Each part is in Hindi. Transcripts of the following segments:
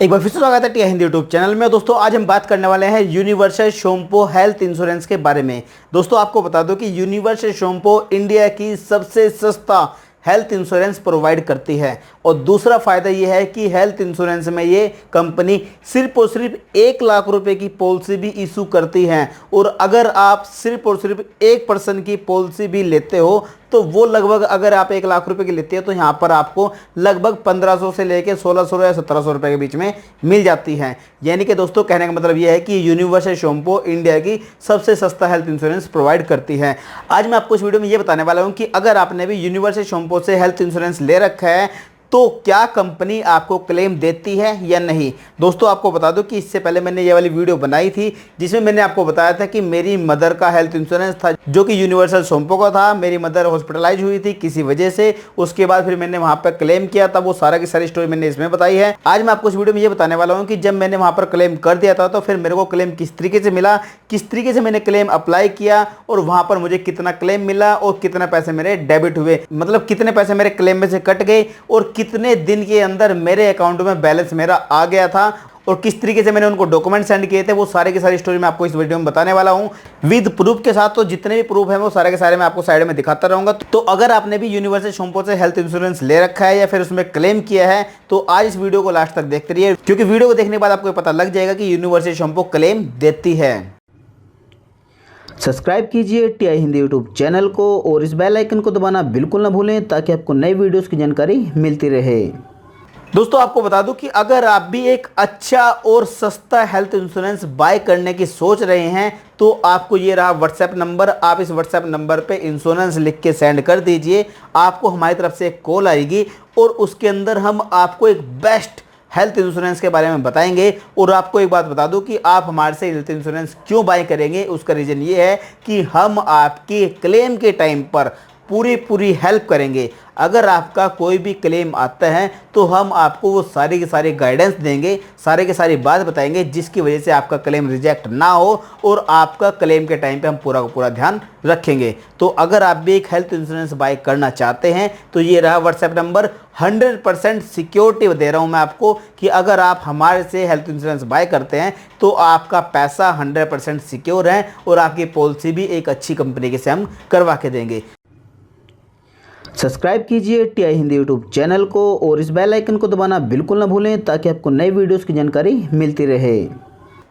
एक बार फिर से स्वागत है टिया हिंदी यूट्यूब चैनल में। दोस्तों आज हम बात करने वाले हैं यूनिवर्सल सोमपो हेल्थ इंश्योरेंस के बारे में। दोस्तों आपको बता दो कि यूनिवर्सल सोमपो इंडिया की सबसे सस्ता हेल्थ इंश्योरेंस प्रोवाइड करती है। और दूसरा फ़ायदा ये है कि हेल्थ इंश्योरेंस में ये कंपनी सिर्फ और सिर्फ 1 लाख रुपए की पॉलिसी भी इशू करती है। और अगर आप सिर्फ और सिर्फ 1 पर्सन की पॉलिसी भी लेते हो तो वो लगभग, अगर आप 1 लाख रुपए की लेते हो तो यहाँ पर आपको लगभग 1500 से लेकर 1600 या 1700 रुपए के बीच में मिल जाती है। यानी कि दोस्तों कहने का मतलब ये है कि यूनिवर्सल सोमपो इंडिया की सबसे सस्ता हेल्थ इंश्योरेंस प्रोवाइड करती है। आज मैं आपको इस वीडियो में ये बताने वाला हूँ कि अगर आपने भी यूनिवर्सल सोमपो से हेल्थ इंश्योरेंस ले रखा है तो क्या कंपनी आपको क्लेम देती है या नहीं। दोस्तों आपको बता दूं कि इससे पहले मैंने ये वाली वीडियो बनाई थी जिसमें मैंने आपको बताया था कि मेरी मदर का हेल्थ इंश्योरेंस था जो कि यूनिवर्सल सोमपो का था। मेरी मदर हॉस्पिटलाइज हुई थी किसी वजह से, उसके बाद फिर मैंने वहां पर क्लेम किया था। वो सारा की सारी स्टोरी मैंने इसमें बताई है। आज मैं आपको इस वीडियो में ये बताने वाला हूँ कि जब मैंने वहां पर क्लेम कर दिया था तो फिर मेरे को क्लेम किस तरीके से मिला, किस तरीके से मैंने क्लेम अप्लाई किया और वहां पर मुझे कितना क्लेम मिला और कितने पैसे मेरे डेबिट हुए, मतलब कितने पैसे मेरे क्लेम में से कट गए और कितने दिन के अंदर मेरे अकाउंट में बैलेंस मेरा आ गया था और किस तरीके से मैंने उनको डॉक्यूमेंट सेंड किए थे। वो सारे की सारी स्टोरी मैं आपको इस वीडियो में बताने वाला हूं विद प्रूफ के साथ। तो जितने भी प्रूफ हैं वो सारे के सारे मैं आपको साइड में दिखाता रहूंगा। तो अगर आपने भी यूनिवर्सल सोमपो से हेल्थ इंश्योरेंस ले रखा है या फिर उसमें क्लेम किया है तो आज इस वीडियो को लास्ट तक देखते रहिए, क्योंकि वीडियो को देखने के बाद आपको पता लग जाएगा कि यूनिवर्सल सोमपो क्लेम देती है। सब्सक्राइब कीजिए टिया हिंदी यूट्यूब चैनल को और इस बेल आइकन को दबाना बिल्कुल ना भूलें ताकि आपको नई वीडियोस की जानकारी मिलती रहे। दोस्तों आपको बता दूं कि अगर आप भी एक अच्छा और सस्ता हेल्थ इंश्योरेंस बाय करने की सोच रहे हैं तो आपको ये रहा व्हाट्सएप नंबर। आप इस व्हाट्सएप नंबर पे इंश्योरेंस लिख के सेंड कर दीजिए। आपको हमारी तरफ से एक कॉल आएगी और उसके अंदर हम आपको एक बेस्ट हेल्थ इंश्योरेंस के बारे में बताएंगे। और आपको एक बात बता दूं कि आप हमारे से हेल्थ इंश्योरेंस क्यों बाय करेंगे, उसका रीज़न ये है कि हम आपके क्लेम के टाइम पर पूरी हेल्प करेंगे। अगर आपका कोई भी क्लेम आता है तो हम आपको वो सारी की सारी गाइडेंस देंगे, सारे के सारी बात बताएंगे जिसकी वजह से आपका क्लेम रिजेक्ट ना हो और आपका क्लेम के टाइम पे हम पूरा का पूरा ध्यान रखेंगे। तो अगर आप भी एक हेल्थ इंश्योरेंस बाय करना चाहते हैं तो ये रहा व्हाट्सएप नंबर। 100% सिक्योरिटी दे रहा हूँ मैं आपको कि अगर आप हमारे से हेल्थ इंश्योरेंस बाय करते हैं तो आपका पैसा 100% सिक्योर है और आपकी पॉलिसी भी एक अच्छी कंपनी के से हम करवा के देंगे। सब्सक्राइब कीजिए टिया हिंदी यूट्यूब चैनल को और इस बेल आइकन को दबाना बिल्कुल ना भूलें ताकि आपको नई वीडियोस की जानकारी मिलती रहे।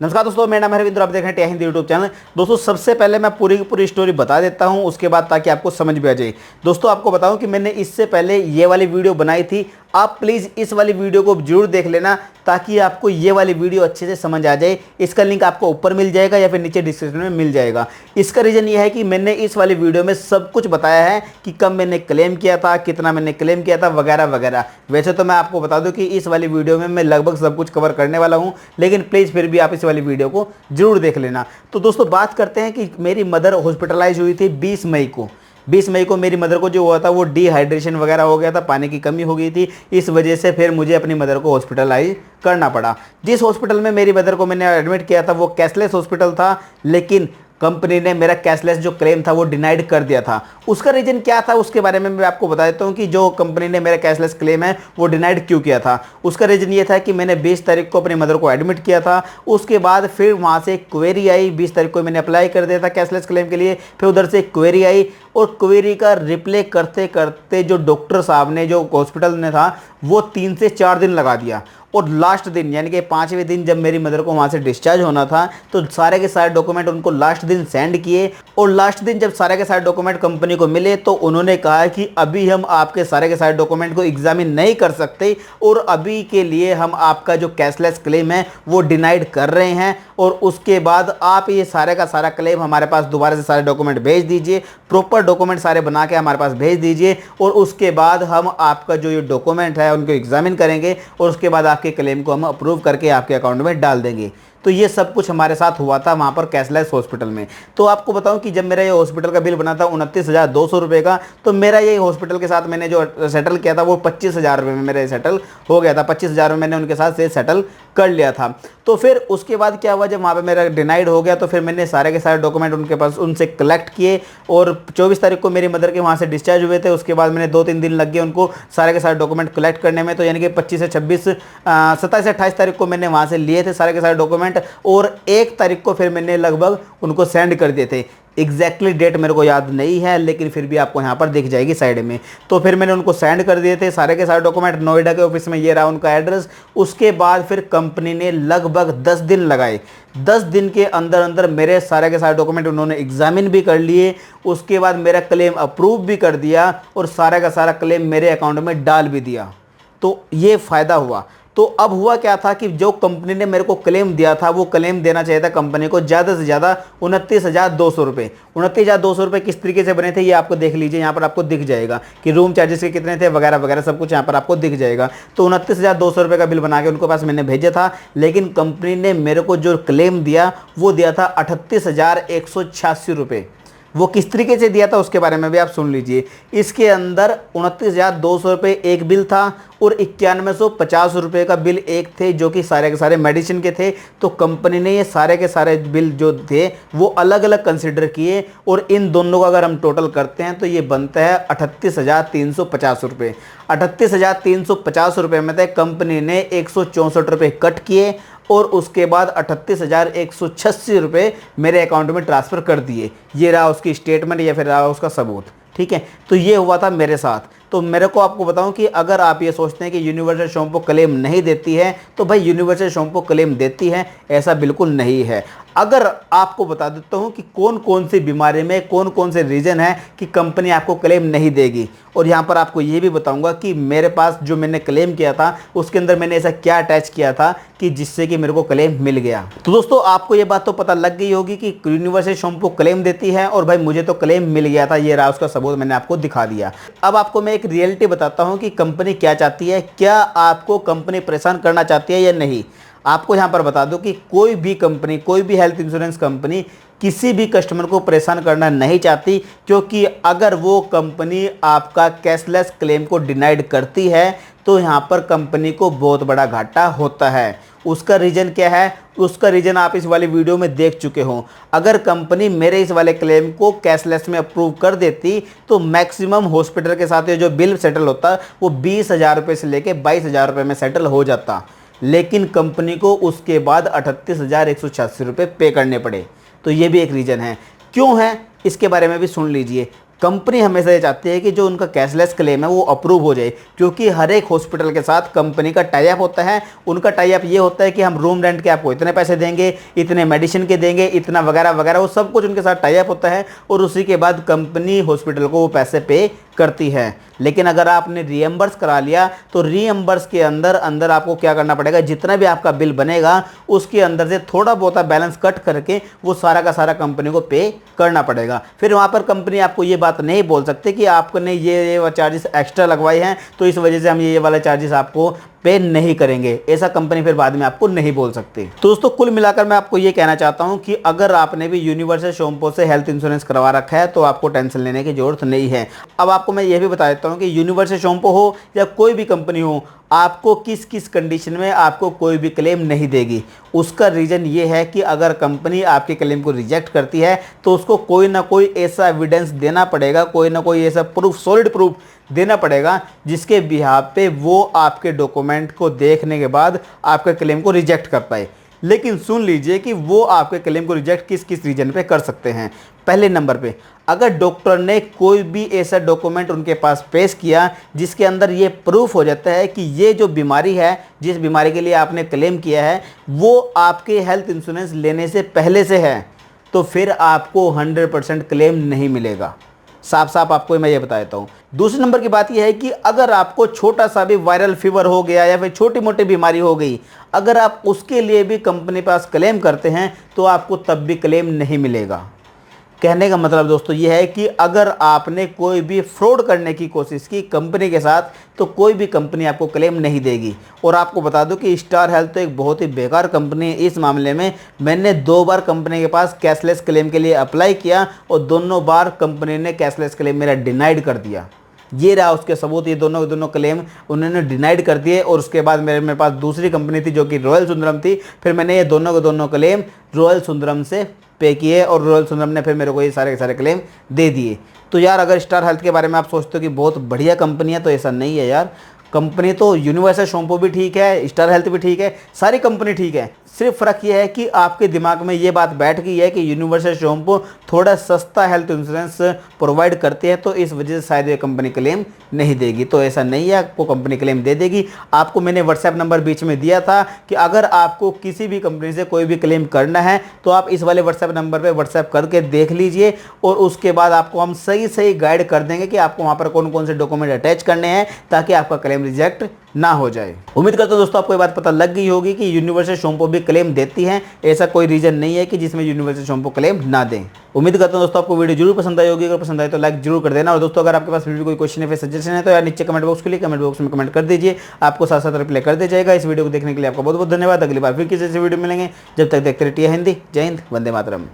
नमस्कार दोस्तों, मेरा नाम है रविंद्र, आप देख रहे हैं टिया हिंदी यूट्यूब चैनल। दोस्तों सबसे पहले मैं पूरी की पूरी स्टोरी बता देता हूं उसके बाद ताकि आपको समझ भी आ जाए। दोस्तों आपको बताऊं कि मैंने इससे पहले ये वाली वीडियो बनाई थी। आप प्लीज़ इस वाली वीडियो को जरूर देख लेना ताकि आपको ये वाली वीडियो अच्छे से समझ आ जाए। इसका लिंक आपको ऊपर मिल जाएगा या फिर नीचे डिस्क्रिप्शन में मिल जाएगा। इसका रीज़न ये है कि मैंने इस वाली वीडियो में सब कुछ बताया है कि कब मैंने क्लेम किया था, कितना मैंने क्लेम किया था, वगैरह वगैरह। वैसे तो मैं आपको बता दूं कि इस वाली वीडियो में मैं लगभग सब कुछ कवर करने वाला हूँ, लेकिन प्लीज़ फिर भी आप इस वाली वीडियो को जरूर देख लेना। तो दोस्तों बात करते हैं कि मेरी मदर हॉस्पिटलाइज हुई थी 20 मई को। 20 मई को मेरी मदर को जो हुआ था वो डिहाइड्रेशन वगैरह हो गया था, पानी की कमी हो गई थी। इस वजह से फिर मुझे अपनी मदर को हॉस्पिटलाइज करना पड़ा। जिस हॉस्पिटल में मेरी मदर को मैंने एडमिट किया था वो कैशलेस हॉस्पिटल था, लेकिन कंपनी ने मेरा कैशलेस जो क्लेम था वो डिनाइड कर दिया था। उसका रीज़न क्या था उसके बारे में मैं आपको बता देता हूँ कि जो कंपनी ने मेरा कैशलेस क्लेम है वो डिनाइड क्यों किया था। उसका रीज़न ये था कि मैंने 20 तारीख को अपनी मदर को एडमिट किया था। उसके बाद फिर वहाँ से एक क्वेरी आई। 20 तारीख को मैंने अप्लाई कर दिया था कैशलेस क्लेम के लिए। फिर उधर से एक क्वेरी आई और क्वेरी का रिप्लाई करते करते जो डॉक्टर साहब ने, जो हॉस्पिटल ने था, वो 3 से 4 दिन लगा दिया। और लास्ट दिन यानी कि 5वें दिन जब मेरी मदर को वहाँ से डिस्चार्ज होना था तो सारे के सारे डॉक्यूमेंट उनको लास्ट दिन सेंड किए। और लास्ट दिन जब सारे के सारे डॉक्यूमेंट कंपनी को मिले तो उन्होंने कहा कि अभी हम आपके सारे के सारे डॉक्यूमेंट को एग्जामिन नहीं कर सकते और अभी के लिए हम आपका जो कैशलेस क्लेम है वो डिनाइड कर रहे हैं। और उसके बाद आप ये सारे का सारा क्लेम हमारे पास दोबारा से सारे डॉक्यूमेंट भेज दीजिए, प्रॉपर डॉक्यूमेंट सारे बना के हमारे पास भेज दीजिए और उसके बाद हम आपका जो ये डॉक्यूमेंट है उनको एग्जामिन करेंगे और उसके बाद आपके क्लेम को हम अप्रूव करके आपके अकाउंट में डाल देंगे। तो ये सब कुछ हमारे साथ हुआ था वहाँ पर कैशलेस हॉस्पिटल में। तो आपको बताऊँ कि जब मेरा ये हॉस्पिटल का बिल बना था 29,200 रुपये का, तो मेरा ये हॉस्पिटल के साथ मैंने जो सेटल किया था वो 25,000 रुपये में मेरे सेटल हो गया था। 25,000 में मैंने उनके साथ से सेटल कर लिया था। तो फिर उसके बाद क्या हुआ, जब वहाँ पे मेरा डिनाइड हो गया तो फिर मैंने सारे के सारे डॉक्यूमेंट उनके पास उनसे कलेक्ट किए और 24 तारीख को मेरी मदर के वहाँ से डिस्चार्ज हुए थे। उसके बाद मैंने 2-3 दिन लग गए उनको सारे के सारे डॉक्यूमेंट कलेक्ट करने में। तो यानी कि 25 से 26 27 से 28 तारीख को मैंने वहाँ से लिए थे सारे के सारे डॉक्यूमेंट और 1 तारीख को फिर मैंने लगभग उनको सेंड कर दिए थे। एग्जैक्टली डेट मेरे को याद नहीं है, लेकिन फिर भी आपको यहाँ पर दिख जाएगी साइड में। तो फिर मैंने उनको सेंड कर दिए थे सारे के सारे डॉक्यूमेंट। नोएडा के ऑफिस में ये रहा उनका एड्रेस। उसके बाद फिर कंपनी ने लगभग 10 दिन लगाए। 10 दिन के अंदर अंदर मेरे सारे के सारे डॉक्यूमेंट उन्होंने एग्जामिन भी कर लिए। उसके बाद मेरा क्लेम अप्रूव भी कर दिया और सारा का सारा क्लेम मेरे अकाउंट में डाल भी दिया। तो ये फ़ायदा हुआ। तो अब हुआ क्या था कि जो कंपनी ने मेरे को क्लेम दिया था वो क्लेम देना चाहिए था कंपनी को ज़्यादा से ज़्यादा 29,200 रुपये। 29,200 रुपये किस तरीके से बने थे ये आपको देख लीजिए, यहाँ पर आपको दिख जाएगा कि रूम चार्जेस के कितने थे वगैरह वगैरह सब कुछ यहाँ पर आपको दिख जाएगा। तो 29,200 रुपये का बिल बना के उनके पास मैंने भेजा था, लेकिन कंपनी ने मेरे को जो क्लेम दिया वो दिया था 38,186 रुपये। वो किस तरीके से दिया था उसके बारे में भी आप सुन लीजिए। इसके अंदर 29,200 रुपये एक बिल था और 9150 रुपये का बिल एक थे, जो कि सारे के सारे मेडिसिन के थे। तो कंपनी ने ये सारे के सारे बिल जो थे वो अलग अलग कंसिडर किए और इन दोनों का अगर हम टोटल करते हैं तो ये बनता है 38,350 रुपये। 38,350 रुपये में से कंपनी ने 164 रुपये कट किए और उसके बाद 38,186 रुपये मेरे अकाउंट में ट्रांसफ़र कर दिए। ये रहा उसकी स्टेटमेंट या फिर रहा उसका सबूत। ठीक है, तो ये हुआ था मेरे साथ। तो मेरे को आपको बताऊं कि अगर आप ये सोचते हैं कि यूनिवर्सल शैम्पू क्लेम नहीं देती है, तो भाई यूनिवर्सल शैम्पू क्लेम देती है, ऐसा बिल्कुल नहीं है। अगर आपको बता देता हूं कि कौन कौन सी बीमारी में कौन कौन से रीज़न है कि कंपनी आपको क्लेम नहीं देगी, और यहाँ पर आपको ये भी बताऊंगा कि मेरे पास जो मैंने क्लेम किया था उसके अंदर मैंने ऐसा क्या अटैच किया था कि जिससे कि मेरे को क्लेम मिल गया। तो दोस्तों आपको ये बात तो पता लग गई होगी कि यूनिवर्सल शैम्पू क्लेम देती है, और भाई मुझे तो क्लेम मिल गया था। ये रहा उसका सबूत, मैंने आपको दिखा दिया। अब आपको मैं एक रियलिटी बताता हूँ कि कंपनी क्या चाहती है, क्या आपको कंपनी परेशान करना चाहती है या नहीं। आपको यहाँ पर बता दूं कि कोई भी कंपनी, कोई भी हेल्थ इंश्योरेंस कंपनी किसी भी कस्टमर को परेशान करना नहीं चाहती, क्योंकि अगर वो कंपनी आपका कैशलेस क्लेम को डिनाइड करती है तो यहाँ पर कंपनी को बहुत बड़ा घाटा होता है। उसका रीज़न क्या है, उसका रीज़न आप इस वाली वीडियो में देख चुके हो। अगर कंपनी मेरे इस वाले क्लेम को कैशलेस में अप्रूव कर देती तो मैक्सिमम हॉस्पिटल के साथ ये जो बिल सेटल होता वो 20,000 रुपये से लेके 22,000 रुपये में सेटल हो जाता, लेकिन कंपनी को उसके बाद 38,186 रुपये पे करने पड़े। तो ये भी एक रीज़न है। क्यों है इसके बारे में भी सुन लीजिए। कंपनी हमेशा ये चाहती है कि जो उनका कैशलेस क्लेम है वो अप्रूव हो जाए, क्योंकि हर एक हॉस्पिटल के साथ कंपनी का टाई अप होता है। उनका टाई अप ये होता है कि हम रूम रेंट के आपको इतने पैसे देंगे, इतने मेडिसिन के देंगे, इतना वगैरह वगैरह, वो सब कुछ उनके साथ टाई अप होता है और उसी के बाद कंपनी हॉस्पिटल को वो पैसे पे करती है। लेकिन अगर आपने रीएम्बर्स करा लिया तो रीएम्बर्स के अंदर अंदर आपको क्या करना पड़ेगा, जितना भी आपका बिल बनेगा उसके अंदर से थोड़ा बहुत बैलेंस कट करके वो सारा का सारा कंपनी को पे करना पड़ेगा। फिर वहाँ पर कंपनी आपको ये बात नहीं बोल सकते कि आपने ये चार्जेस एक्स्ट्रा लगवाए हैं तो इस वजह से हम ये वाले चार्जेस आपको पे नहीं करेंगे, ऐसा कंपनी फिर बाद में आपको नहीं बोल सकती। तो दोस्तों कुल मिलाकर मैं आपको ये कहना चाहता हूँ कि अगर आपने भी यूनिवर्सल शैम्पू से हेल्थ इंश्योरेंस करवा रखा है तो आपको टेंशन लेने की जरूरत नहीं है। अब आपको मैं ये भी बता देता हूँ कि यूनिवर्सल शैम्पू हो या कोई भी कंपनी हो, आपको किस किस कंडीशन में आपको कोई भी क्लेम नहीं देगी। उसका रीज़न ये है कि अगर कंपनी आपके क्लेम को रिजेक्ट करती है तो उसको कोई ना कोई ऐसा एविडेंस देना पड़ेगा, कोई ना कोई ऐसा प्रूफ, सॉलिड प्रूफ देना पड़ेगा जिसके बिहाफ पे वो आपके डॉक्यूमेंट को देखने के बाद आपके क्लेम को रिजेक्ट कर पाए। लेकिन सुन लीजिए कि वो आपके क्लेम को रिजेक्ट किस किस रीजन पे कर सकते हैं। पहले नंबर पे, अगर डॉक्टर ने कोई भी ऐसा डॉक्यूमेंट उनके पास पेश किया जिसके अंदर ये प्रूफ हो जाता है कि ये जो बीमारी है, जिस बीमारी के लिए आपने क्लेम किया है, वो आपके हेल्थ इंश्योरेंस लेने से पहले से है, तो फिर आपको 100% क्लेम नहीं मिलेगा। साफ साफ आपको मैं ये बता देता हूँ। दूसरे नंबर की बात यह है कि अगर आपको छोटा सा भी वायरल फीवर हो गया या फिर छोटी मोटी बीमारी हो गई, अगर आप उसके लिए भी कंपनी पास क्लेम करते हैं तो आपको तब भी क्लेम नहीं मिलेगा, कहने का मतलब दोस्तों ये है कि अगर आपने कोई भी फ्रॉड करने की कोशिश की कंपनी के साथ तो कोई भी कंपनी आपको क्लेम नहीं देगी। और आपको बता दूं कि स्टार हेल्थ तो एक बहुत ही बेकार कंपनी है। इस मामले में मैंने 2 बार कंपनी के पास कैशलेस क्लेम के लिए अप्लाई किया और दोनों बार कंपनी ने कैशलेस क्लेम मेरा डिनाइड कर दिया। ये रहा उसके सबूत, ये दोनों क्लेम उन्होंने डिनाइड कर दिए। और उसके बाद मेरे पास दूसरी कंपनी थी जो कि रॉयल सुंदरम थी, फिर मैंने ये दोनों क्लेम रॉयल सुंदरम से पे किए और रॉयल सुंदरम ने फिर मेरे को ये सारे के सारे क्लेम दे दिए। तो यार अगर स्टार हेल्थ के बारे में आप सोचते हो कि बहुत बढ़िया कंपनी है तो ऐसा नहीं है यार। कंपनी तो यूनिवर्सल शैम्पू भी ठीक है, स्टार हेल्थ भी ठीक है, सारी कंपनी ठीक है। सिर्फ फ़र्क यह है कि आपके दिमाग में ये बात बैठ गई है कि यूनिवर्सल शैम्पू थोड़ा सस्ता हेल्थ इंश्योरेंस प्रोवाइड करते हैं तो इस वजह से शायद ये कंपनी क्लेम नहीं देगी। तो ऐसा नहीं है, आपको कंपनी क्लेम दे देगी। आपको मैंने व्हाट्सएप नंबर बीच में दिया था कि अगर आपको किसी भी कंपनी से कोई भी क्लेम करना है तो आप इस वाले व्हाट्सएप नंबर पर व्हाट्सएप करके देख लीजिए और उसके बाद आपको हम सही गाइड कर देंगे कि आपको वहाँ पर कौन कौन से डॉक्यूमेंट अटैच करने हैं ताकि आपका क्लेम रिजेक्ट ना हो जाए। उम्मीद करता हूं दोस्तों आपको ये बात पता लग गई होगी कि यूनिवर्सल शैम्पू भी क्लेम देती हैं। ऐसा कोई रीजन नहीं है कि जिसमें यूनिवर्सल शैम्पू क्लेम ना दें। उम्मीद करता हूं दोस्तों आपको वीडियो जरूर पसंद आई होगी। अगर पसंद आए तो लाइक जरूर कर देना। और दोस्तों अगर आपके पास कोई क्वेश्चन है फिर सजेशन है तो यार नीचे कमेंट बॉक्स के लिए कमेंट बॉक्स में कमेंट कर दीजिए, आपको साथ साथ रिप्लाई कर दिया जाएगा। इस वीडियो को देखने के लिए आपका बहुत बहुत धन्यवाद। अगली बार फिर किसी से वीडियो मिलेंगे, जब तक देखते रहिए हिंदी। जय हिंद, वंदे मातरम।